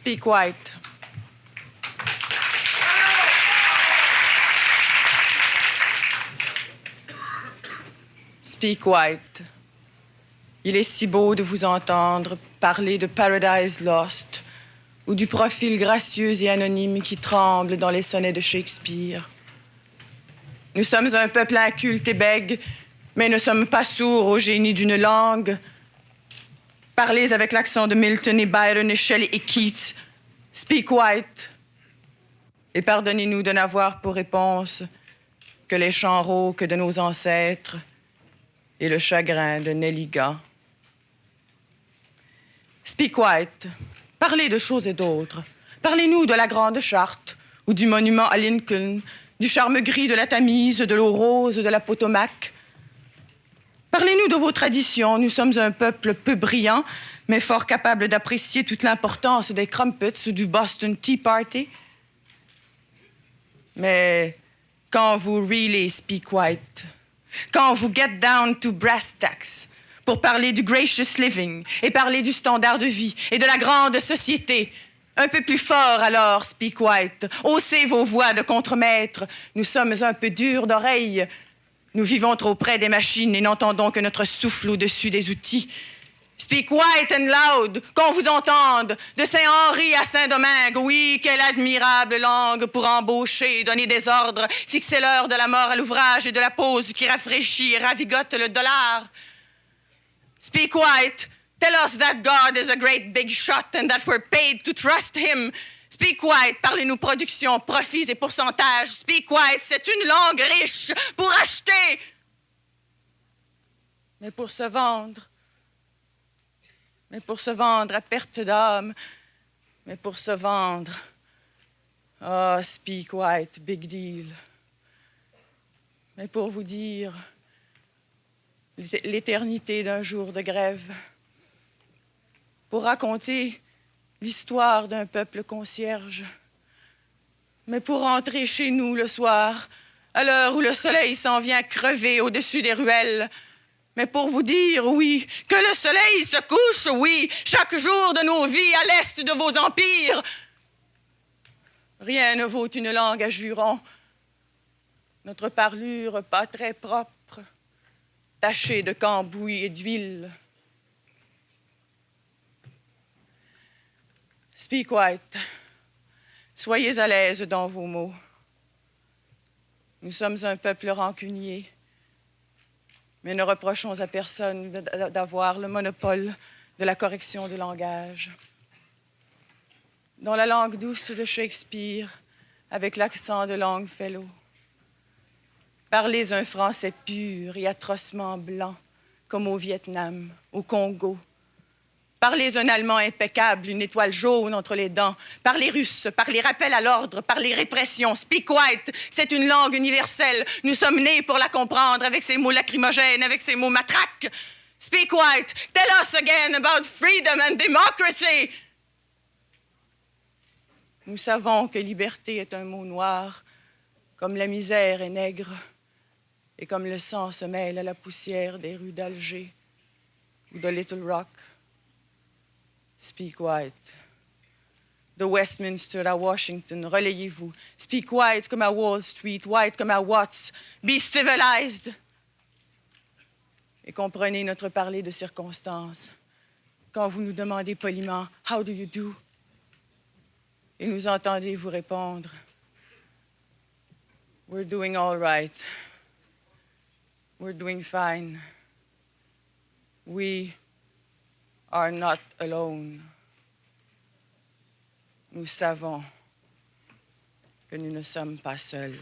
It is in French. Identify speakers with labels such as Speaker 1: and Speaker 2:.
Speaker 1: Speak white. Speak white. Il est si beau de vous entendre parler de Paradise Lost ou du profil gracieux et anonyme qui tremble dans les sonnets de Shakespeare. Nous sommes un peuple inculte et bègue, mais ne sommes pas sourds au génie d'une langue. Parlez avec l'accent de Milton et Byron et Shelley et Keats. Speak white. Et pardonnez-nous de n'avoir pour réponse que les chants rauques de nos ancêtres et le chagrin de Nelligan. Speak white. Parlez de choses et d'autres. Parlez-nous de la Grande Charte ou du monument à Lincoln, du charme gris de la Tamise, de l'eau rose de la Potomac. Parlez-nous de vos traditions. Nous sommes un peuple peu brillant, mais fort capable d'apprécier toute l'importance des crumpets ou du Boston Tea Party. Mais quand vous really speak white, quand vous get down to brass tacks pour parler du gracious living et parler du standard de vie et de la grande société, un peu plus fort alors, speak white. Haussez vos voix de contremaître. Nous sommes un peu durs d'oreille. Nous vivons trop près des machines et n'entendons que notre souffle au-dessus des outils. Speak white and loud, qu'on vous entende, de Saint-Henri à Saint-Domingue. Oui, quelle admirable langue pour embaucher, donner des ordres, fixer l'heure de la mort à l'ouvrage et de la pause qui rafraîchit et ravigote le dollar. Speak white, tell us that God is a great big shot and that we're paid to trust him. Speak white, parlez-nous production, profits et pourcentages. Speak white, c'est une langue riche pour acheter, mais pour se vendre. Mais pour se vendre à perte d'âme, mais pour se vendre. Ah, speak white, big deal. Mais pour vous dire l'éternité d'un jour de grève, pour raconter l'histoire d'un peuple concierge, mais pour rentrer chez nous le soir, à l'heure où le soleil s'en vient crever au-dessus des ruelles, mais pour vous dire, oui, que le soleil se couche, oui, chaque jour de nos vies à l'est de vos empires. Rien ne vaut une langue à jurons. Notre parlure pas très propre, tachée de cambouis et d'huile. Speak white. Soyez à l'aise dans vos mots. Nous sommes un peuple rancunier, mais ne reprochons à personne d'avoir le monopole de la correction du langage. Dans la langue douce de Shakespeare, avec l'accent de Longfellow, parlez un français pur et atrocement blanc, comme au Vietnam, au Congo. Parlez un allemand impeccable, une étoile jaune entre les dents. Parlez russe, parlez rappel à l'ordre, parlez répression. Speak white, c'est une langue universelle. Nous sommes nés pour la comprendre avec ses mots lacrymogènes, avec ses mots matraques. Speak white, tell us again about freedom and democracy. Nous savons que liberté est un mot noir, comme la misère est nègre, et comme le sang se mêle à la poussière des rues d'Alger ou de Little Rock. Speak white. De Westminster à Washington, relayez-vous. Speak white comme à Wall Street, white comme à Watts. Be civilized. Et comprenez notre parler de circonstance. Quand vous nous demandez poliment, « How do you do? » Et nous entendez vous répondre, « We're doing all right. We're doing fine. We are not alone. » Nous savons que nous ne sommes pas seuls.